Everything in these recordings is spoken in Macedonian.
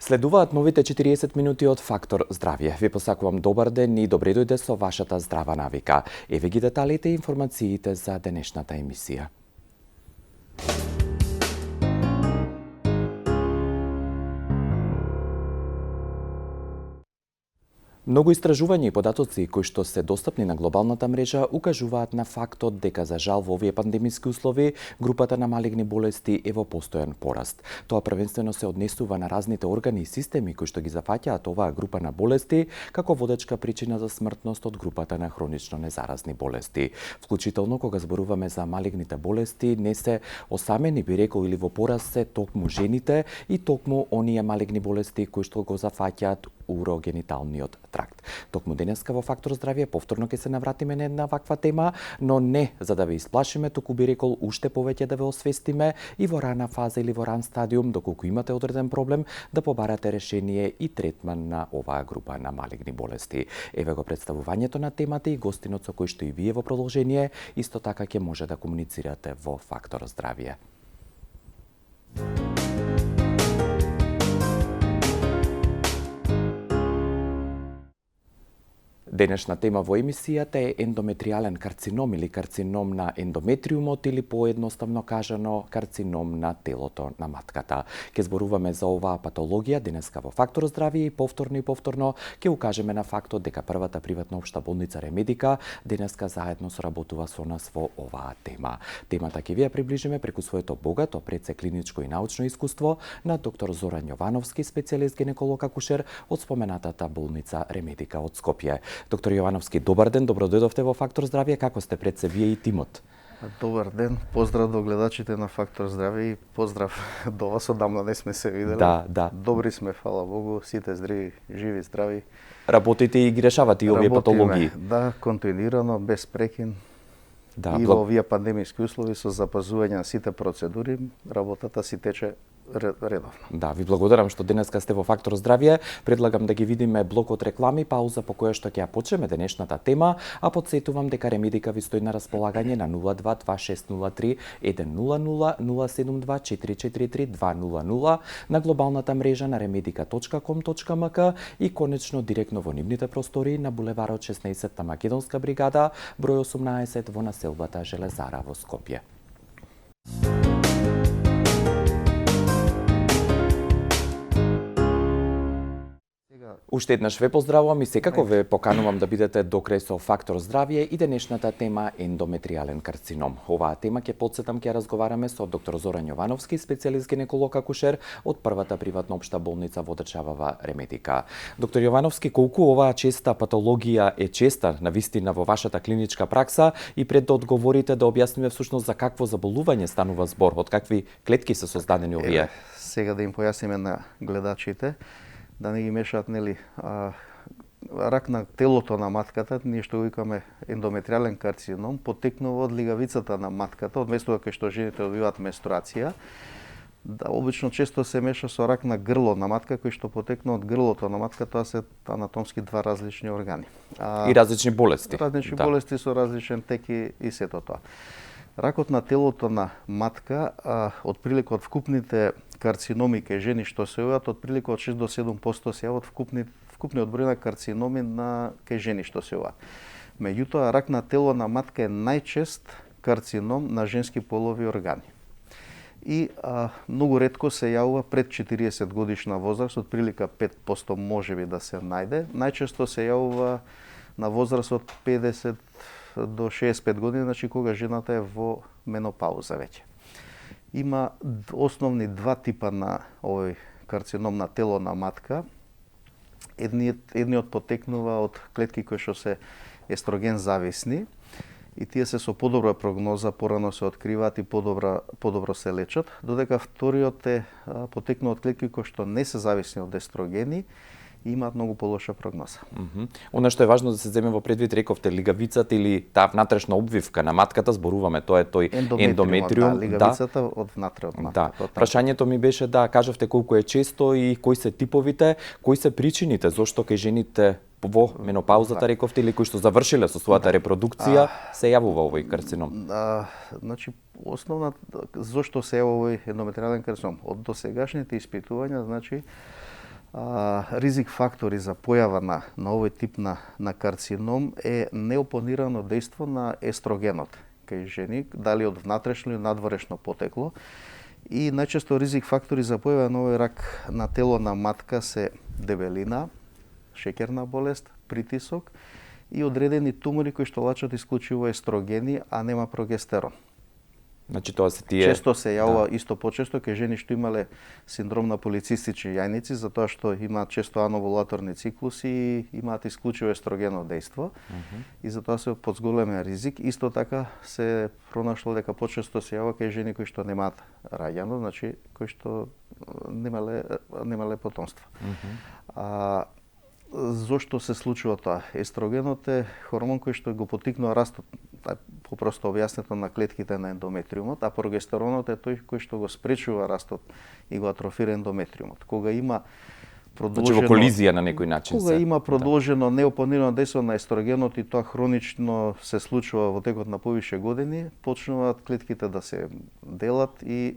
Следуваат новите 40 минути од Фактор Здравје. Ви посакувам добар ден и добре дојде со вашата здрава навика. Еве ги деталите и информациите за денешната емисија. Многу истражувања и податоци кои што се достапни на глобалната мрежа укажуваат на фактот дека за жал во овие пандемиски услови групата на малигни болести е во постојан пораст. Тоа првенствено се однесува на разните органи и системи кои што ги зафаќаат оваа група на болести како водечка причина за смртност од групата на хронично незаразни болести. Вклучително кога зборуваме за малигните болести не се осамени, би рекол, или во пораст се токму жените и токму оние малигни болести кои што го зафаќаат урогениталниот тракт. Токму денеска во Фактор Здравје повторно ќе се навратиме на една ваква тема, но не за да ве исплашиме, туку би рекол уште повеќе да ве освестиме и во рана фаза или во ран стадиум, доколку имате одреден проблем, да побарате решение и третман на оваа група на малигни болести. Еве го представувањето на темата и гостинот со кој што и вие во продолжение исто така ќе може да комуницирате во Фактор Здравје. Денешна тема во емисијата е ендометриален карцином или карцином на ендометриумот или поедноставно кажано карцином на телото на матката. Ке зборуваме за оваа патологија денеска во Фактор Здравје и повторно ќе укажеме на фактот дека првата приватна општа болница Ремедика денеска заедно соработува со нас во оваа тема. Темата ќе ви ја приближиме преку своето богато предсеклиничко и научно искуство на доктор Зоран Јовановски, специјалист гинеколог акушер од споменатата болница Ремедика од Скопје. Доктор Јовановски, добар ден, добро дојдовте во Фактор Здравје. Како сте пред се вие и тимот? Добар ден, поздрав до гледачите на Фактор Здравје и поздрав до вас, одамна не сме се видели. Да. Добри сме, фала Богу, сите здрави, живи, здрави. Работите и ги решавате и овие патологии? Да, континуирано, без прекин. Да, и во овие пандемиски услови со запазување на сите процедури, работата си тече редовно. Да, ви благодарам што денеска сте во Фактор Здравје. Предлагам да ги видиме блокот реклами, пауза по која што ќе ја почнеме денешната тема, а подсетувам дека Ремедика ви стои на располагање на 022603 100 072 443 200 на глобалната мрежа на remedica.com.mk и конечно директно во нивните простори на булеварот 16 Македонска бригада, број 18 во населбата Железара во Скопје. Уште еднаш ве поздравувам и секако ве поканувам да бидете до крај со Фактор Здравје и денешната тема ендометриален карцином. Оваа тема ќе подсетам ќе разговараме со доктор Зоран Јовановски, специјалист гинеколог акушер од првата приватна општа болница во државава Ремедика. Доктор Јовановски, колку оваа честа патологија е честа навистина во вашата клиничка пракса и пред да одговорите да објасниме всушност за какво заболување станува збор, од какви клетки се создадени овие? Сега да им појасниме на гледачите, да не ги мешаат, нели, рак на телото на матката, ние што го викаме ендометриален карцином, потекнува од лигавицата на матката, од местото кај што жените добиваат менструација. Да, обично често се меша со рак на грло на матка, кој што потекнува од грлото на матка, тоа се анатомски два различни органи. И различни болести. Различни болести со различен тек и сето тоа. Ракот на телото на матка, отприлика од вкупните карциноми кај жени што се јават, отприлика од 6 до 7% се јават вкупниот број на карциноми кај жени што се јават. Меѓутоа, рак на тело на матка е најчест карцином на женски полови органи. И многу ретко се јавува пред 40 годишна возраст, отприлика 5% можеби да се најде. Најчесто се јавува на возраст од 50 до 65 години, значи кога жената е во менопауза веќе. Има основни два типа на овој карцином на тело на матка. Едниот потекнува од клетки кои што се естроген зависни и тие се со подобра прогноза, порано се откриваат и подобро се лечат, додека вториот е потекнува од клетки кои што не се зависни од естрогени и имаат многу полоша прогноза. Она што е важно да се земе во предвид, рековте, лигавицата или таа внатрешна обвивка на матката, зборуваме, тоа е тој ендометриум. Да, лигавицата од внатре од матката. Да. Прашањето ми беше да кажавте колку е често и кои се типовите, кои се причините зошто кај жените во менопаузата, рековте, или кои што завршиле со својата репродукција, се јавува овој карцином? Значи, зошто се јавува овој ендометриален карцином? Од досегашните испитувања, значи, Ризик фактори за појава на овој тип на карцином е неопонирано дејство на естрогенот кај жени, дали од внатрешно или надворешно потекло. И најчесто ризик фактори за појава на овој рак на тело на матка се дебелина, шеќерна болест, притисок и одредени тумори кои што лачат исклучиво естрогени, а нема прогестерон. Значи тоа се тие Често се јавува исто почесто кај жени што имале синдром на полицистични јајници, затоа што имаат често ановулаторни циклуси и имаат исклучиво естрогенно дејство и затоа се под зголемен ризик. Исто така се пронашло дека почесто се јавува кај жени кои што немаат раѓано, значи кои што немале потомство. Зошто се случува тоа? Естрогенот е хормон кој што го поттикнува растот, попросто објаснето, на клетките на ендометриумот, а прогестеронот е тој кој што го спречува растот и го атрофира ендометриумот. Кога има продолжено, во колизија на некој начин кога има продолжено неопонирано дејство на естрогенот и тоа хронично се случува во текот на повише години, почнуваат клетките да се делат и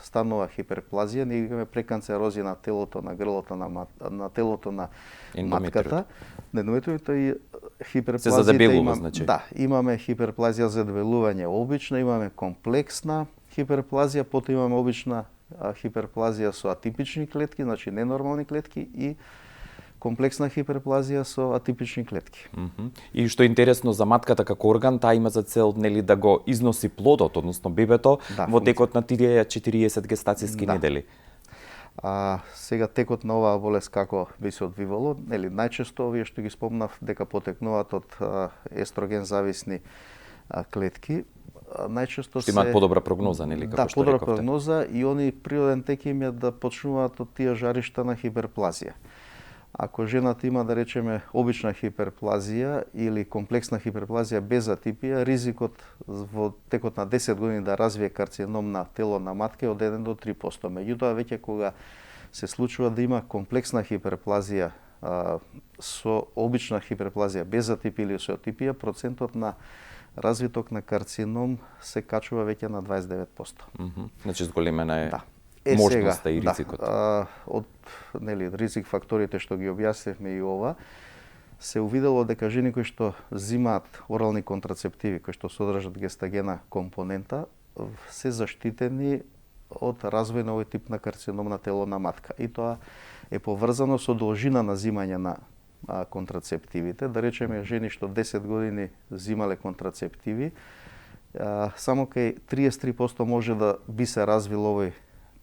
станува хиперплазија. Ние имаме преканцерозија на телото, на грлото, на телото на матката, на ендометриумот и хиперплазија. Се задебелува, значи. Да, имаме хиперплазија за дебелување обична, имаме комплексна хиперплазија, потоа имаме обична хиперплазија со атипични клетки, значи ненормални клетки, и комплексна хиперплазија со атипични клетки. И што е интересно за матката како орган, таа има за цел, нели, да го износи плодот, односно бебето, во текот на тие 40 гестацијски недели. Сега текот на оваа болест како би се одвивало, нели, најчесто овие што ги спомнав дека потекнуваат од естроген зависни клетки, најчесто што имаат подобра прогноза, нели, како што подобра рековте. прогноза, и они природен тек им е да почнуваат од тие жаришта на хиперплазија. Ако жената има, да речеме, обична хиперплазија или комплексна хиперплазија без атипија, ризикот во текот на 10 години да развие карцином на тело на матка е од 1 до 3%. Меѓутоа, веќе кога се случува да има комплексна хиперплазија со обична хиперплазија без атипија или со атипија, процентот на развиток на карцином се качува веќе на 29%. Значи зголемена е можноста и ризикот. Од ризик факторите што ги објаснивме и ова, се увидело дека жени кои што земаат орални контрацептиви кои што содржат гестагена компонента се заштитени од развој на овој тип на карцином на тело на матка. И тоа е поврзано со должина на земање на контрацептивите. Да речеме, жени што 10 години земале контрацептиви, само кај 33% може да би се развил овој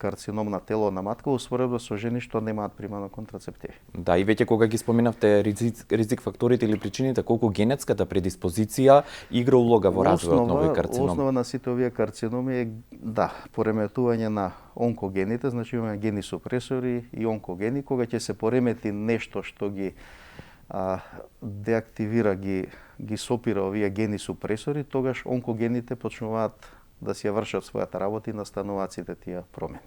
карцином на тело на матка, успоредба со жени што немаат примано контрацептиви. Да, и веќе кога ги споменавте ризик факторите или причините, колку генетската предиспозиција игра улога во развојот на овој карцином? Основа на сите овие карциноми е, пореметување на онкогените, значи имаме гени супресори и онкогени. Кога ќе се поремети нешто што ги деактивира, ги сопира овие гени супресори, тогаш онкогените почнуваат да си ја вршат својата работа и настануваат сите тие промени.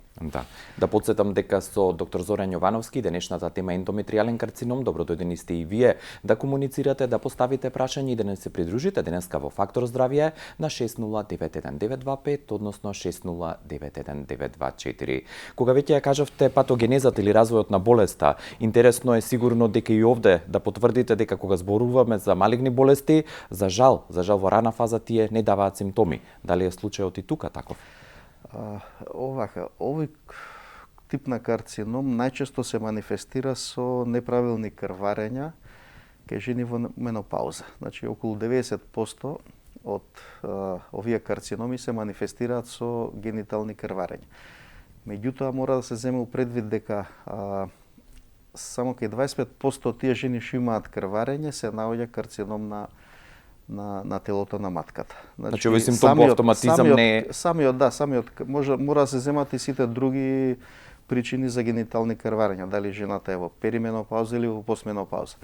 Да подсетам дека со доктор Зоран Јовановски денешната тема е ендометриален карцином. Добро дојдени сте и вие да комуницирате, да поставите прашања и да не се придружите денеска во Фактор здравје на 6091-925, односно 6091-924. Кога веќе ја кажавте патогенезата или развојот на болеста, интересно е сигурно дека и овде да потврдите дека кога зборуваме за малигни болести, за жал во рана фаза тие не даваат симптоми. Дали е случајот и тука таков? Овој тип на карцином најчесто се манифестира со неправилни крварења кај жени во менопауза. Значи, околу 90% од овие карциноми се манифестираат со генитални крварења. Меѓутоа, мора да се земе у предвид дека само кај 25% од тие жени што имаат крварење се наоѓа карцином на телото на матката. Значи овој симптом по автоматизам не е... Самиот мора да се земат и сите други причини за генитални крварења, дали жената е во перименопауза или во постменопауза.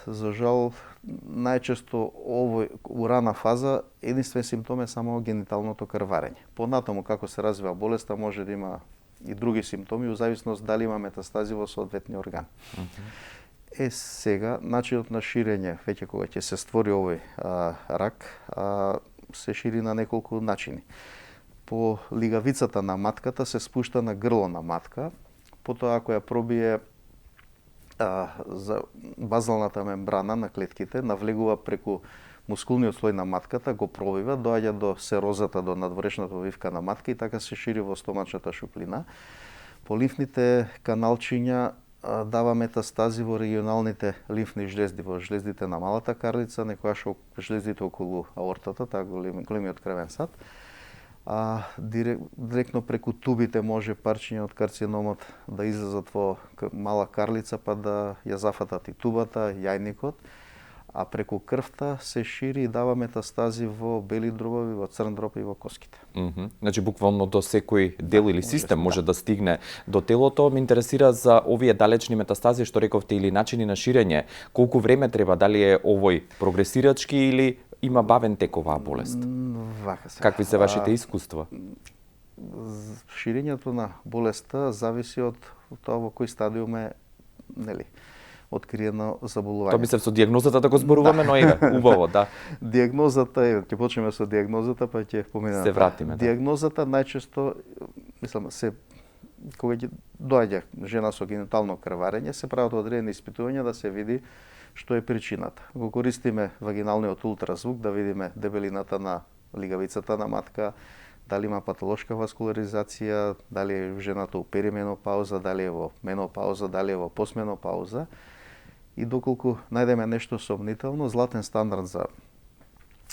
За жал, најчесто овој у рана фаза единствен симптом е само гениталното крварење. Понатаму како се развива болеста може да има и други симптоми, у зависност дали има метастази во соодветни органи. Сега, начинот на ширење, веќе кога ќе се створи овој рак, се шири на неколку начини. По лигавицата на матката се спушта на грло на матка, потоа ако ја пробие за базалната мембрана на клетките, навлегува преку мускулниот слој на матката, го пробива, доаѓа до серозата, до надворешната обвивка на матка и така се шири во стомачната шуплина. По лимфните каналчиња дава метастази во регионалните лимфни жлезди, во жлездите на малата карлица, некогаш жлездите околу аортата, таа големиот крвен сад. Директно преку тубите може парчиња од карциномот да излезат во мала карлица, па да ја зафатат и тубата, јајникот, а преку крвта се шири и дава метастази во бели дробови, во црн дроб и во коските. Значи буквално до секој дел или систем може да стигне до телото. Ме интересира за овие далечни метастази што рековте или начини на ширење. Колку време треба, дали е овој прогресирачки или има бавен тек оваа болест? Вака се. Какви се вашите искуства? Ширењето на болеста зависи од тоа во кој стадиум е, нели, откриено заболување. Тоа мислев со дијагнозата да го зборуваме, но еве, убаво, да. Дијагнозата е, ќе почнеме со дијагнозата, па ќе поминеме. Се вратиме. Дијагнозата најчесто, мислам, кога ќе доаѓа жена со генитално крварење, се прават одредени испитувања да се види што е причината. Го користиме вагиналниот ултразвук да видиме дебелината на лигавицата на матка, дали има патолошка васкуларизација, дали е жената у перименопауза, дали е во менопауза, дали е во постменопауза. И доколку најдеме нешто сомнително, златен стандард за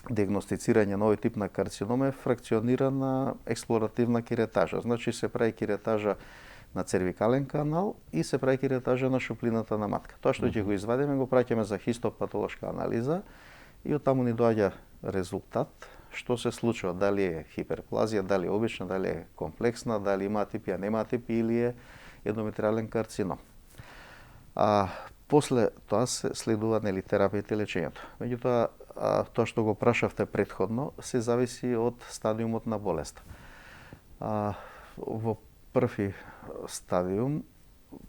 дијагностицирање на овој тип на карцином е фракционирана експлоративна киретажа. Значи се прави киретажа на цервикален канал и се прави киретажа на шуплината на матка. Тоа што ќе го извадиме, го праќаме за хистопатолошка анализа и оттаму ни доаѓа резултат што се случува, дали е хиперплазија, дали е обична, дали е комплексна, дали има атипија, нема атипија или е ендометриален карцином. После тоа се следува, нели, терапијата и лечењето. Меѓутоа, тоа што го прашавте претходно, се зависи од стадиумот на болеста. Во први стадиум,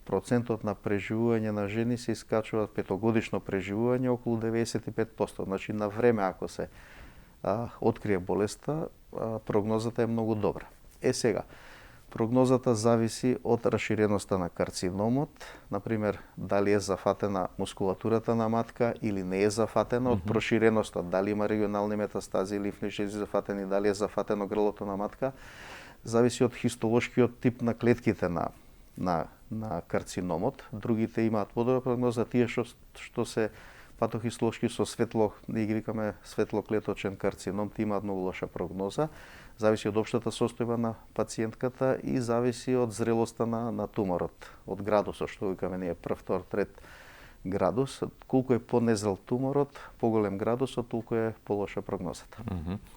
процентот на преживување на жени се искачува, петогодишно преживување околу 95%. Значи, на време, ако се открие болеста, прогнозата е многу добра. Сега, прогнозата зависи од расширеноста на карциномот, например, дали е зафатена мускулатурата на матка или не е зафатена, од проширеноста, дали има регионални метастази, лимфни жлези зафатени, дали е зафатено грлото на матка, зависи од хистолошкиот тип на клетките на карциномот. Другите имаат подобра прогноза, тие што се патохистолошки со светло, ние ги викаме светлоклеточен карцином, тие имаат многу лоша прогноза. Зависи од општата состојба на пациентката и зависи од зрелоста на туморот, од градусот, што викаме ние прв, втор, трет градус. Колку е понезрел туморот, поголем градусот, толку е полоша прогнозата.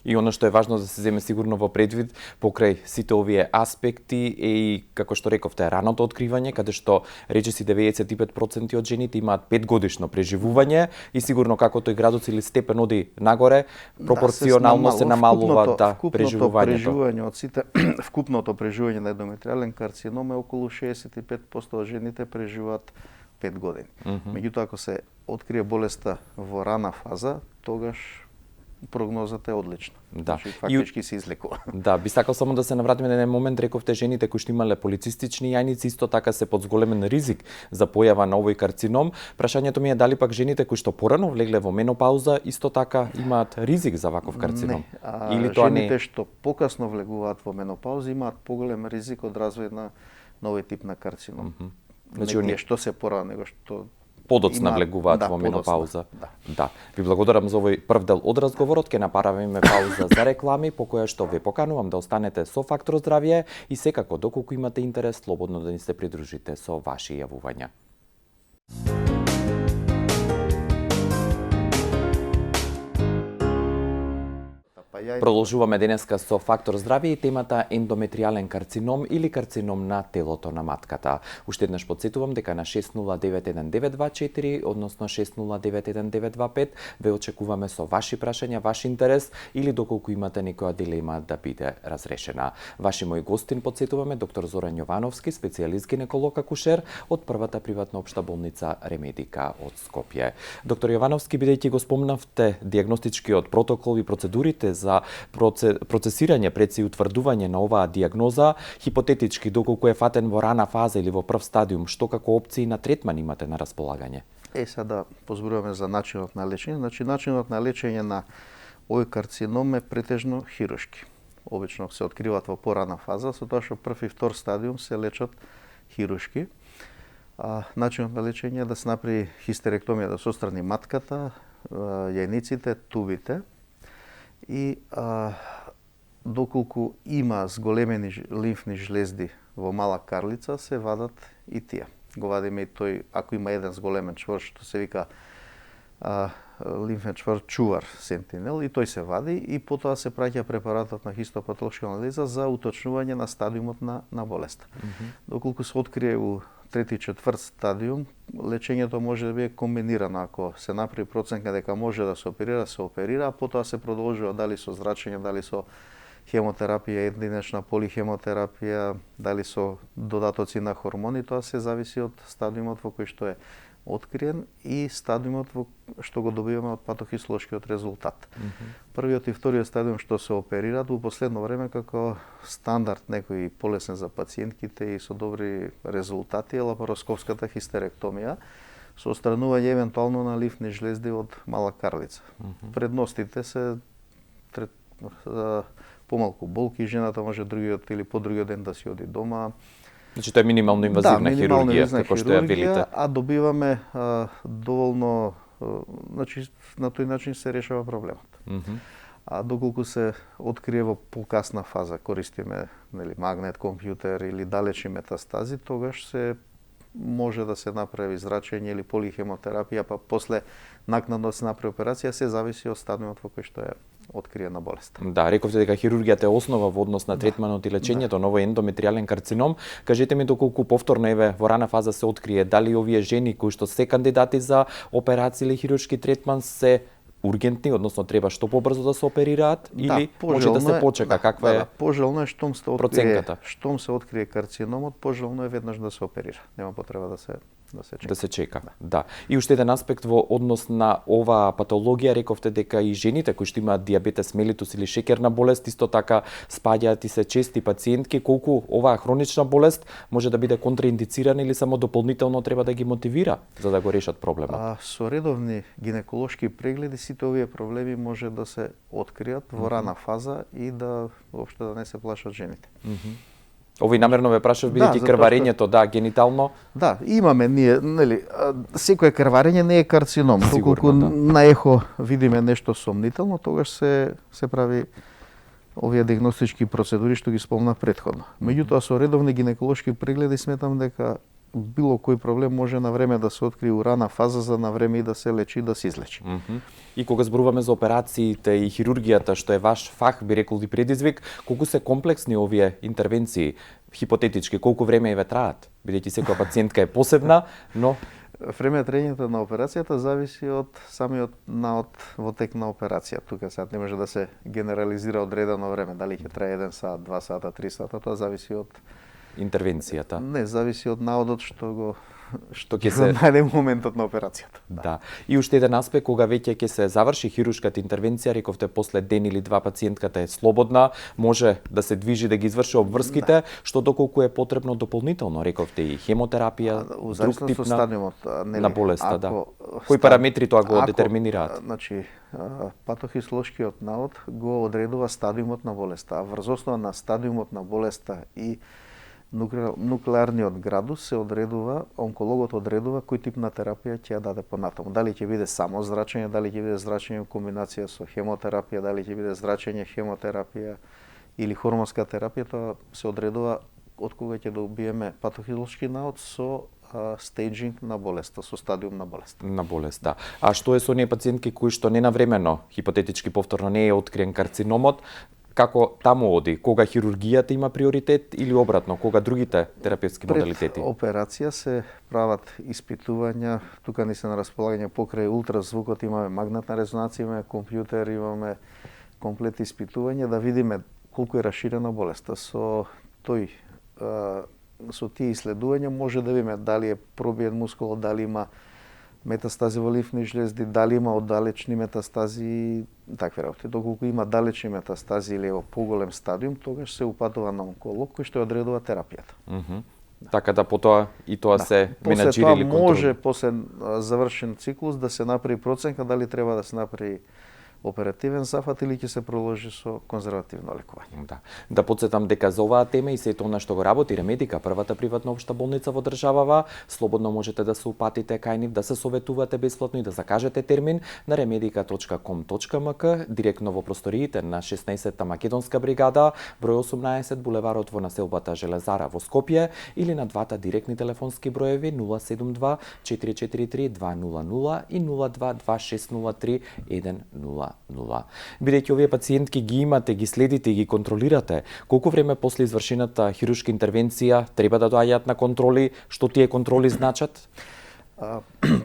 И она што е важно да се земе сигурно во предвид покрај сите овие аспекти е и, како што рековте, раното откривање, каде што речиси 95% од жените имаат 5-годишно преживување и сигурно како тој градус или степен оди нагоре, пропорционално се намалува преживувањето. Од сите вкупното преживување на ендометриален карцином е околу 65% од жените преживуваат 5 години. Меѓутоа, ако се открие болеста во рана фаза, тогаш прогнозата е одлична. Да. Значи, фактички се излекува. Да, би сакал само да се навратиме на еден момент, рековте жените кои што имале полицистични јајници исто така се под зголемен ризик за појава на овој карцином. Прашањето ми е дали пак жените кои што порано влегле во менопауза исто така имаат ризик за ваков карцином? Не. Или тоа жените што покасно влегуваат во менопауза имаат поголем ризик од развој на овој тип на карцином. Значи, не тие што се порано, него што подоцна влегуваат во менопауза. Да. Ви благодарам за овој прв дел од разговорот. Ке направиме пауза за реклами, по која што ве поканувам да останете со Фактор здравје и секако доколку имате интерес, слободно да ни се придружите со ваши јавувања. Продолжуваме денеска со Фактор здравје и темата ендометриален карцином или карцином на телото на матката. Уште еднаш подсетувам дека на 6091-924, односно 6091-925 ве очекуваме со ваши прашања, ваш интерес или доколку имате некоја дилема да биде разрешена. Ваши мои гостин подсетуваме доктор Зоран Јовановски, специјалист гинеколог акушер од првата приватна општа болница Ремедика од Скопје. Доктор Јовановски, бидејќи го спомнавте дијагностичкиот протокол и процедурите за за процесирање пред и утврдување на оваа дијагноза, хипотетички доколку е фатен во рана фаза или во прв стадиум, што како опции на третман имате на располагање? Сега позборуваме за начинот на лечење. Значи, начинот на лечење на овој карцином е претежно хируршки. Обично се откриваат во порана фаза, со тоа што прв и втор стадиум се лечат хируршки. Начинот на лечење е да се направи хистеректомија, да се отстрани матката, јајниците, тубите и доколку има зголемени лимфни жлезди во мала карлица, се вадат и тие. Го вадиме и тој, ако има еден зголемен чвор, што се вика лимфен чвор чувар сентинел, и тој се вади и потоа се праќа препаратот на хистопатолошка анализа за уточнување на стадиумот на болеста. Доколку се открие у трети и четврт стадиум, лечењето може да биде комбинирано. Ако се направи проценка дека може да се оперира, а потоа се продолжува дали со зрачење, дали со хемотерапија, единична полихемотерапија, дали со додатоци на хормони, тоа се зависи од стадиумот во кој што е откриен и стадиумот во што го добиваме од патохистолошкиот резултат. Првиот и вториот стадиум што се оперираат во последно време како стандард, некој полесен за пациентките и со добри резултати, е лапароскопската хистеректомија со отстранување евентуално на лимфни жлезди од мала карлица. Предностите се помалку болки, жената може другиот или по другиот ден да си оди дома. Значи тоа е минимално инвазивна хирургија, како што ја велите. А добиваме доволно, значи на тој начин се решава проблемот. А доколку се открие во покасна фаза, користиме магнет компјутер или далечни метастази, тогаш се може да се направи зрачење или полихемотерапија, па после накнадно се направи операција, се зависи од стадиумот во кој што е откриена болест. Да, рековте дека хирургијата е основа во однос на третманот и лечењето на овој ендометријален карцином. Кажете ми доколку повторно во рана фаза се открие, дали овие жени кои што се кандидати за операција или хируршки третман се ургентни, односно треба што побрзо да се оперираат или може да се почека? Каква е пожелно е штом се открие карциномот, пожелно е веднаш да се оперира. Нема потреба да се чека. Да се чека. Да. И уште еден аспект во однос на оваа патологија, рековте дека и жените кои што имаат диабетес мелитус или шеќерна болест исто така спаѓаат и се чести пациентки, колку оваа хронична болест може да биде контраиндицирана или само дополнително треба да ги мотивира за да го решат проблемот? Со редовни гинеколошки прегледи сите овие проблеми може да се откријат во рана фаза и да воопшто да не се плашат жените. Овој намерно ве прашав бидејќи крварењето, генитално. Да, имаме ние, секое крварење не е карцином. Доколку на ехо видиме нешто сомнително, тогаш се прави овие диагностички процедури што ги спомнав претходно. Меѓутоа со редовни гинеколошки прегледи сметам дека било кој проблем може на време да се открие у рана фаза, за на време и да се лечи и да се излечи. И кога зборуваме за операциите и хирургијата, што е ваш фах, би рекол и предизвик, колку се комплексни овие интервенции, хипотетички, колку време ве траат? Бидејќи секоја пациентка е посебна, но време траењето на операцијата зависи од самиот наод во тек на операција. Тука сега не може да се генерализира одредено време, дали ќе трае 1 сат, 2 сата, 3 сата, тоа зависи од интервенцијата. Не, зависи од наодот што ќе се најде моментот на операцијата. Да. И уште еден аспект, кога веќе ќе се заврши хируршката интервенција, рековте после ден или два пациентката е слободна, може да се движи, да ги изврши обврските, што доколку е потребно дополнително, рековте и хемотерапија, друг тип на стадиумот, на болеста, Кои параметри тоа го детерминираат? Значи, патохистолошкиот наод го одредува стадиумот на болеста, а врз основа на стадиумот на болеста и нуклеарниот градус се одредува, онкологот одредува кој тип на терапија ќе ја даде понатаму. Дали ќе биде само зрачење, дали ќе биде зрачење во комбинација со хемотерапија, дали ќе биде зрачење, хемотерапија или хормонска терапија, тоа се одредува од кога ќе добиеме патохистолошки наод со стейджинг на болеста, со стадиум на болест. На болест, да. А што е со оние пациентки кои што ненавремено, хипотетички повторно не е откриен карциномот, како таму оди? Кога хирургијата има приоритет или обратно, кога другите терапевтски модалитети? Пред операција се прават испитувања, тука ни се на располагање покрај ултразвукот, имаме магнетна резонанција, имаме компјутер, имаме комплет испитување да видиме колку е раширена болеста. Со тие исследувања може да видиме дали е пробиен мускул, дали има метастази во ливни жлезди, дали има оддалечни метастази и такви работи. Доколку има далечни метастази или во поголем стадиум, тогаш се упатува на онколог кој што ја одредува терапијата. Така да потоа и тоа се менаџира или После тоа може контролира. после завршен циклус да се направи проценка дали треба да се направи оперативен зафат или ќе се проложи со конзервативно лекување. Да подсетам дека за оваа тема и сето она што го работи Ремедика, првата приватна општа болница во државава, слободно можете да се упатите кај нив, да се советувате бесплатно и да закажете термин на remedica.com.mk, директно во просториите на 16-та Македонска бригада, број 18, булеварот во населбата Железара во Скопје, или на двата директни телефонски броеви 072 443 200 и 02 2603 100. Бидејќи овие пациентки ги имате, ги следите и ги контролирате, колку време после извршената хируршка интервенција треба да доаѓаат на контроли, што тие контроли значат?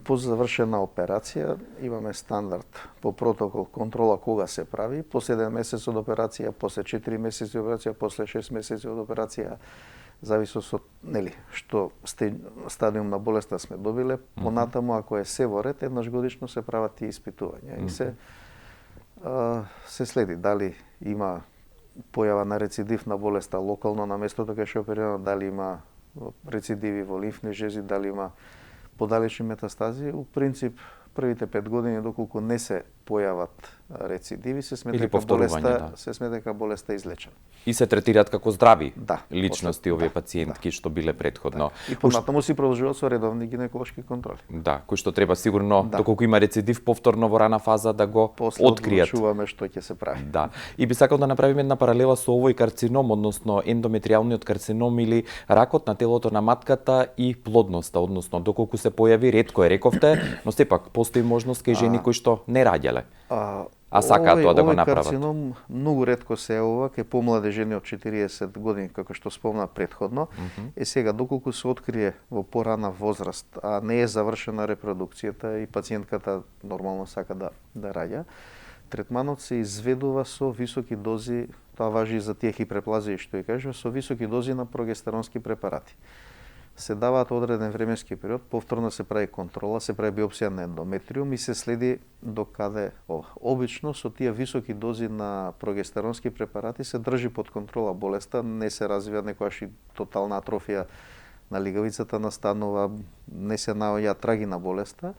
По завршена операција имаме стандард по протокол контрола кога се прави, после 1 месец од операција, после 4 месеци од операција, после 6 месеци од операција, зависи од што стадиум на болеста сме добиле. Понатаму ако е се во ред, еднаш годишно се прават тие испитувања и се следи дали има појава на рецидив на болеста локално на местото кај што е оперирано, дали има рецидиви во лимфни жлези, дали има подалечни метастази. У принцип, првите 5 години доколку не се појават рецидиви, се смета дека болеста е излечена. И се третираат како здрави личности после, овие пациентки што биле предходно. И понатаму си продолжуваат со редовни гинеколошки контроли. Кој што треба сигурно, доколку има рецидив повторно во рана фаза да го после откријат. После одлучуваме што ќе се прави. И би сакал да направиме една паралела со овој карцином, односно ендометриалниот карцином или ракот на телото на матката и плодноста, односно доколку се појави, ретко е рековте, но сепак постои можност кај жени кои што не раѓале. А сакаат тоа да го направат. Овој карцином многу ретко се јавува кај помлади жени од 40 години, како што спомна предходно. Сега, доколку се открие во порана возраст, а не е завршена репродукцијата и пациентката нормално сака да раѓа, третманот се изведува со високи дози, тоа важи и за тие хиперплазии што ја кажува, со високи дози на прогестеронски препарати. Се даваат одреден временски период, повторно се прави контрола, се прави биопсија на ендометриум и се следи до каде ова. Обично со тие високи дози на прогестеронски препарати се држи под контрола болеста, не се развива некојаш и тотална атрофија на лигавицата настанува, не се наоѓа траги на болеста.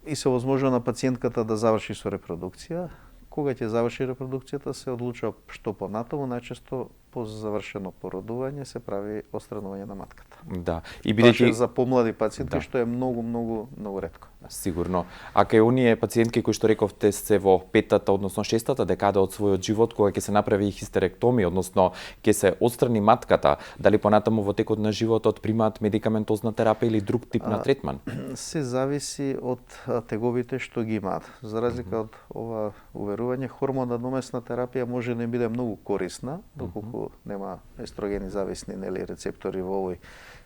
И се овозможува на пациентката да заврши со репродукција. Кога ќе заврши репродукцијата, се одлучува што понатаму, најчесто по завршено породување се прави отстранување на матката. И бидејќи за помлади пациенти што е многу ретко. Сигурно. А кај оние пациентки кои што рековте се во 5-та, односно 6-та декада од својот живот, кога ќе се направи хистеректомија, односно ќе се отстрани матката, дали понатаму во текот на животот примаат медикаментозна терапија или друг тип на третман? Се зависи од тегобите што ги имаат. За разлика од ова уверување, хормонодомесна терапија може да не биде многу корисна, доколку нема естрогени зависни рецептори во овој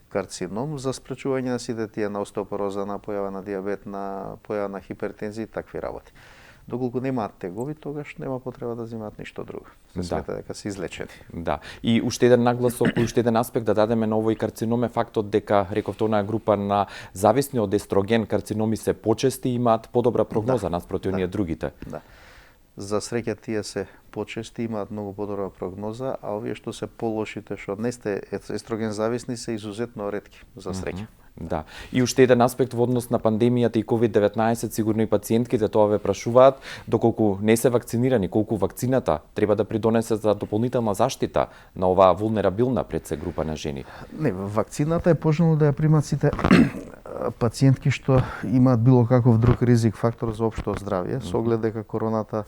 карцином за спречување на сите тие на остеопороза, на појава на дијабет, на појава на хипертензија и такви работи. Доколку немаат тегови, тогаш нема потреба да земаат ништо друго. Се смета дека се излечени. И уште еден нагласок, уште еден аспект да дадеме на овој карцином е фактот дека рековте онаа група на зависни од естроген карциноми се почести и имаат подобра прогноза наспроти оние другите. За среќа тие се почести, имаат многу подобра прогноза, а овие што се полошите, што не сте естроген зависни, се изузетно ретки, за среќа. И уште еден аспект во однос на пандемијата и COVID-19, сигурно и пациентките тоа ве прашуваат, доколку не се вакцинирани, колку вакцината треба да придонесе за дополнителна заштита на оваа вулнерабилна пред се група на жени? Не, вакцината е пожелно да ја примат сите пациентки што имаат било каков друг ризик фактор за општо здравје, со оглед дека короната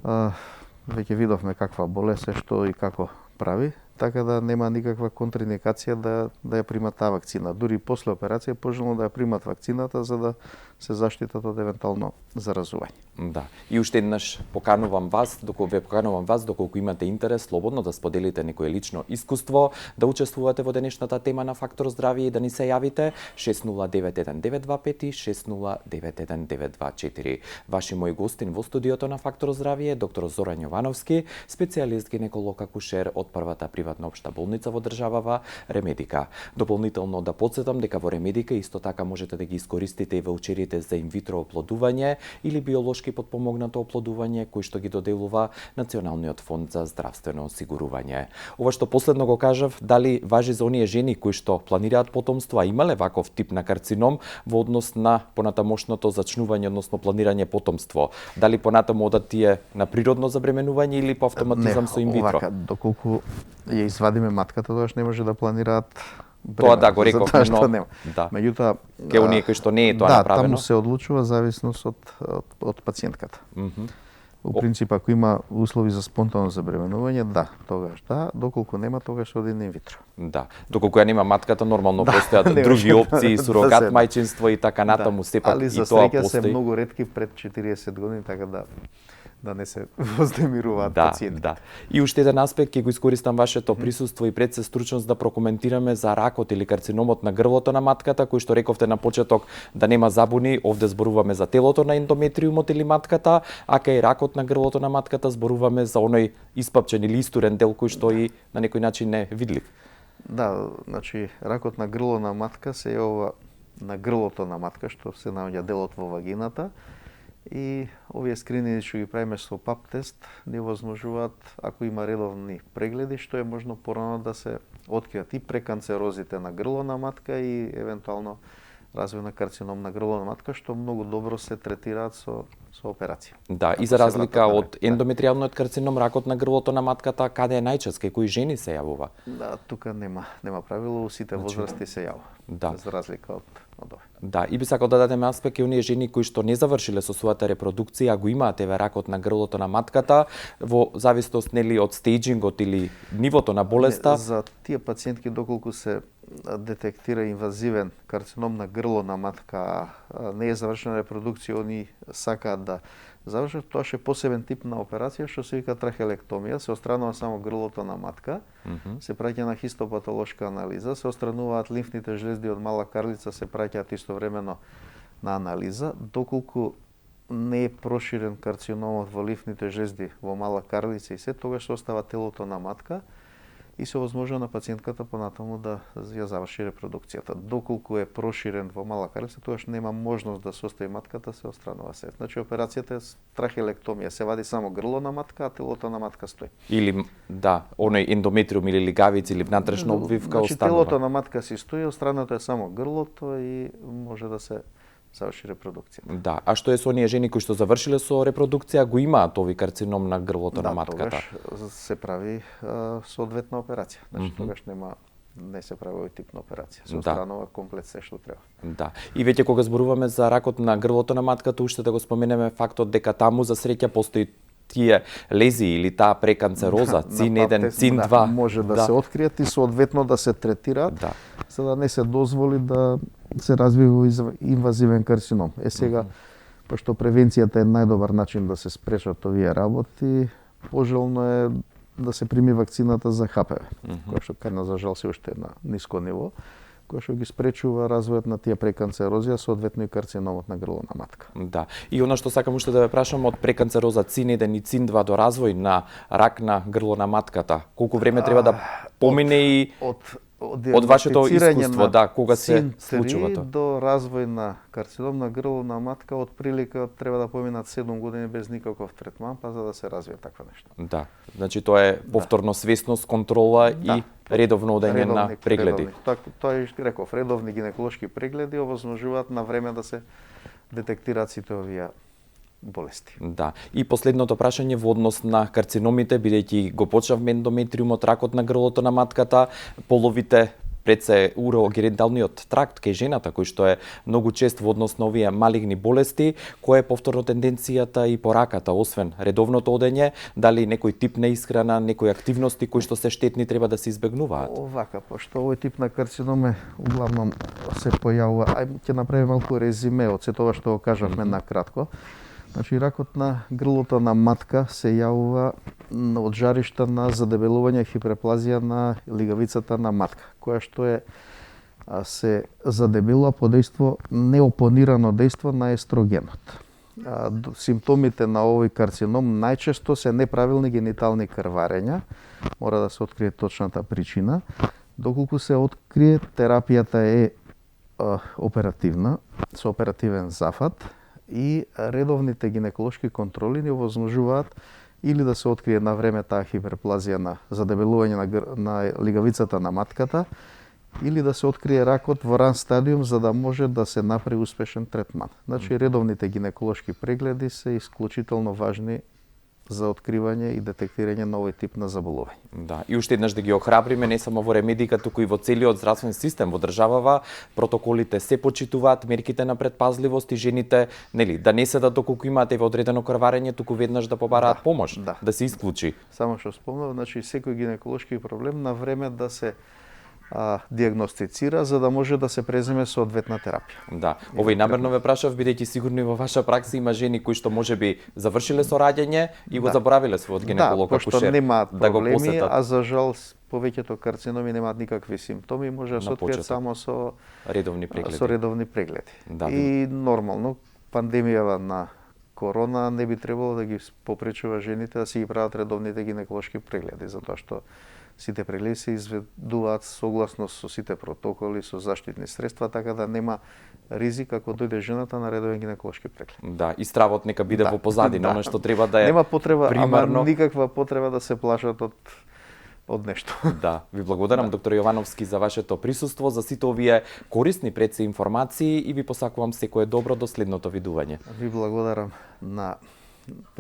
веќе видовме каква болест е, што и како прави, така да нема никаква контраиндикација да ја примат таа вакцина. Дури после операција пожелно да ја примат вакцината за да се заштитат од евентуално заразување. И уште еднаш поканувам вас, доколку имате интерес, слободно да споделите некое лично искуство, да учествувате во денешната тема на Фактор здравје и да ни се јавите 6091-925 и 6091-924. Ваши мои гостин во студиото на Фактор здравје е доктор Зоран Јовановски, специјалист гинеколог акушер од првата приватна приватна општа болница во државава Ремедика. Дополнително да подсетам дека во Ремедика исто така можете да ги искористите и ваучерите за инвитро оплодување или биолошки потпомогнато оплодување кои што ги доделува Националниот фонд за здравствено осигурување. Ова што последно го кажав, дали важи за оние жени кои што планираат потомство, а имале ваков тип на карцином во однос на понатамошното зачнување, односно планирање потомство? Дали понатаму одат тие на природно забременување или по автоматизам со инвитро? Овака, доколку ја извадиме матката, тогаш не може да планираат Тоа да го рековме, но нема. да. Меѓутоа, Ке оние кои што не е тоа да, направено. таму се одлучува зависност од пациентката. У принцип, ако има услови за спонтано забременување, да, тогаш да, доколку нема, тогаш оди на инвитро. Да, доколку ја нема матката, нормално Да, постојат не други може опции, да сурогат се- мајчинство и така натаму, сепак Али и за тоа среќа се постои. многу ретки пред 40 години, така да не се воздемируваат Да, пациенти. да. И уште еден аспект ќе го искористам вашето присуство и пред се стручност да прокоментираме за ракот или карциномот на грлото на матката, кој што рековте на почеток да нема забуни, овде зборуваме за телото на ендометриумот или матката, а кај ракот на грлото на матката зборуваме за оној испапчен или истурен дел кој што и на некој начин е видлив. Да, значи ракот на грло на матка се јавува на грлото на матка, што се наоѓа делот во вагината. И овие скрининги што ги правиме со ПАП тест ни возможуваат, ако има редовни прегледи, што е можно порано да се откријат и преканцерозите на грло на матка и евентуално развој на карцином на грло на матка, што многу добро се третираат со операција. Да, Ако и за се разлика вратат на од ендометриалниот карцином, ракот на грлото на матката, каде е најчест, кај кои жени се јавува? Да, тука нема правило, у сите возрасти се јавува. Да. За разлика од ова. Да, и би сакал да дадеме аспект и оние жени кои што не завршиле со својата репродукција, а го имаат еве ракот на грлото на матката, во зависност нели од стејџингот или нивото на болеста. За тие пациентки доколку се детектира инвазивен карцином на грло на матка, а не е завршена репродукција, они сакаат да завршат, тоа ше посебен тип на операција што се вика трахелектомија, се отстранува само грлото на матка, се праќа на хистопатолошка анализа, се отстрануваат лимфните жлезди од мала карлица, се праќаат истовремено на анализа, доколку не е проширен карциномот во лимфните жлезди во мала карлица и се, тогаш се остава телото на матка и се возможува на пациентката понатаму да ја заврши репродукцијата. Доколку е проширен во мала карлица, тогаш нема можност да се остави матката, се отстранува се. Значи операцијата е трахелектомија, се вади само грло на матка, а телото на матка стои. Или, да, оној ендометриум или лигавица или внатрешна обвивка Значи останува. телото на матка си стои, отстранато е само грлото и може да се заврши репродукцијата. Да, а што е со оние жени кои што завршиле со репродукција, го имаат овој карцином на грлото на матката? Тогаш се прави соодветна операција. Значи тогаш не се прави овој тип на операција. Се отстранува комплет се што треба. Да. И веќе кога зборуваме за ракот на грлото на матката, уште да го споменеме фактот дека таму за среќа постои тие лезии или таа преканцероза, ЦИН1, ЦИН2. Да, може да се откријат и соодветно да се третираат, Да. за да не се дозволи да се развива инвазивен карцином. Сега, пошто превенцијата е најдобар начин да се спречат овие работи, пожелно е да се прими вакцината за ХПВ, која што кај нас за жал се уште на ниско ниво, која што ги спречува развојот на тие преканцерозија, соодветно и карциномот на грло на матка. Да. И она што сакам уште да ве прашам, од преканцероза ЦИН1 и ЦИН2 до развој на рак на грло на матката, колку време треба да помине и од вашето искуство, да, кога се случува тоа? до развој на карцином на грло на матка, од прилика треба да поминат 7 години без никаков третман, па за да се развие таква нешто. Да. Значи тоа е повторно свесност, контрола и редовно одење на прегледи. Тоа е реков, редовни гинеколошки прегледи овозможуваат на време да се детектираат сите овие болести. Да. И последното прашање во однос на карциномите, бидејќи го почнавме ендометриумот, ракот на грлото на матката, половите пред се урогениталниот тракт кај жената, кој што е многу чест во однос на овие малигни болести, која е повторно тенденцијата и по раката, освен редовното одење, дали некој тип на исхрана, некои активности кои што се штетни треба да се избегнуваат? Овака, пошто овој тип на карцином углавном се појавува, ќе направиме малку резиме од се тоа што го кажавме на кратко. Значи, ракот на грлото на матка се јавува од жаришта на задебелување и хиперплазија на лигавицата на матка, која што се задебелува по дејство, неопонирано дејство на естрогенот. симптомите на овој карцином најчесто се неправилни генитални крварења, мора да се открие точната причина. Доколку се открие, терапијата е оперативна, со оперативен зафат и редовните гинеколошки контроли ни овозможуваат или да се открие на време таа хиперплазија на задебелување на лигавицата на матката, или да се открие ракот во ран стадиум за да може да се направи успешен третман. Значи, редовните гинеколошки прегледи се исклучително важни за откривање и детектирање на овој тип на заболување. Да, и уште еднаш да ги охрабриме не само во Ремедика, туку и во целиот здравствен систем во државава, протоколите се почитуваат, мерките на предпазливост и жените, нели, да не седат доколку имаат еве одредено крварење, туку веднаш да побараат помош, да се исклучи. Само што спомнав, значи секој гинеколошки проблем на време да се диагностицира за да може да се преземе соодветна терапија. Да, овој намерно ве прашав бидејќи сигурно и во ваша пракса има жени кои што можеби завршиле со раѓање и го заборавиле својот гинеколог акушер. Да, пошто немаат проблеми, да а за жал повеќето карциноми немаат никакви симптоми, може да се откријат само со редовни прегледи. Со редовни прегледи. Да, и нормално пандемијава на корона не би требало да ги попречува жените да си ги прават редовните гинеколошки прегледи, затоа што сите прегледи се изведуваат согласно со сите протоколи, со заштитни средства, така да нема ризик ако дојде жената на редовен гинеколошки преглед. Да, и стравот нека биде во позадина, оно што треба да е нема потреба, примарно... ама никаква потреба да се плашат од нешто. Да, ви благодарам доктор Јовановски за вашето присуство, за сите овие корисни предси информации и ви посакувам секое добро до следното видување. Ви благодарам на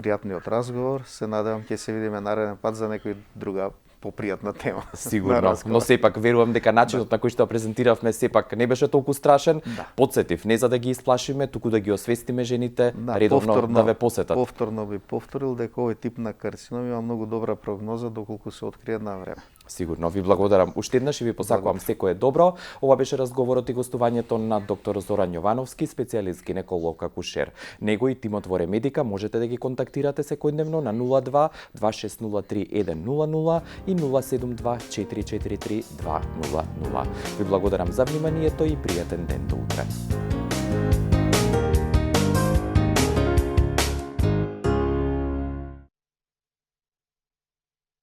пријатниот разговор. Се надевам ќе се видиме нареден пат за некој друга попријатна тема. Сигурно, но сепак верувам дека начинот на кој што презентиравме сепак не беше толку страшен. Потсетив, не за да ги исплашиме, туку да ги освестиме жените, редовно да ве посетат. Повторно би повторил дека овој тип на карцином има многу добра прогноза доколку се открие на време. Сигурно, ви благодарам уште еднаш и ви посакувам секое добро. Ова беше разговорот и гостувањето на доктор Зоран Јовановски, специјалист гинеколог акушер. Него и тимот во Ремедика можете да ги контактирате секојдневно на 02 2603 100 и 072 443 200. Ви благодарам за вниманието и пријатен ден до утре.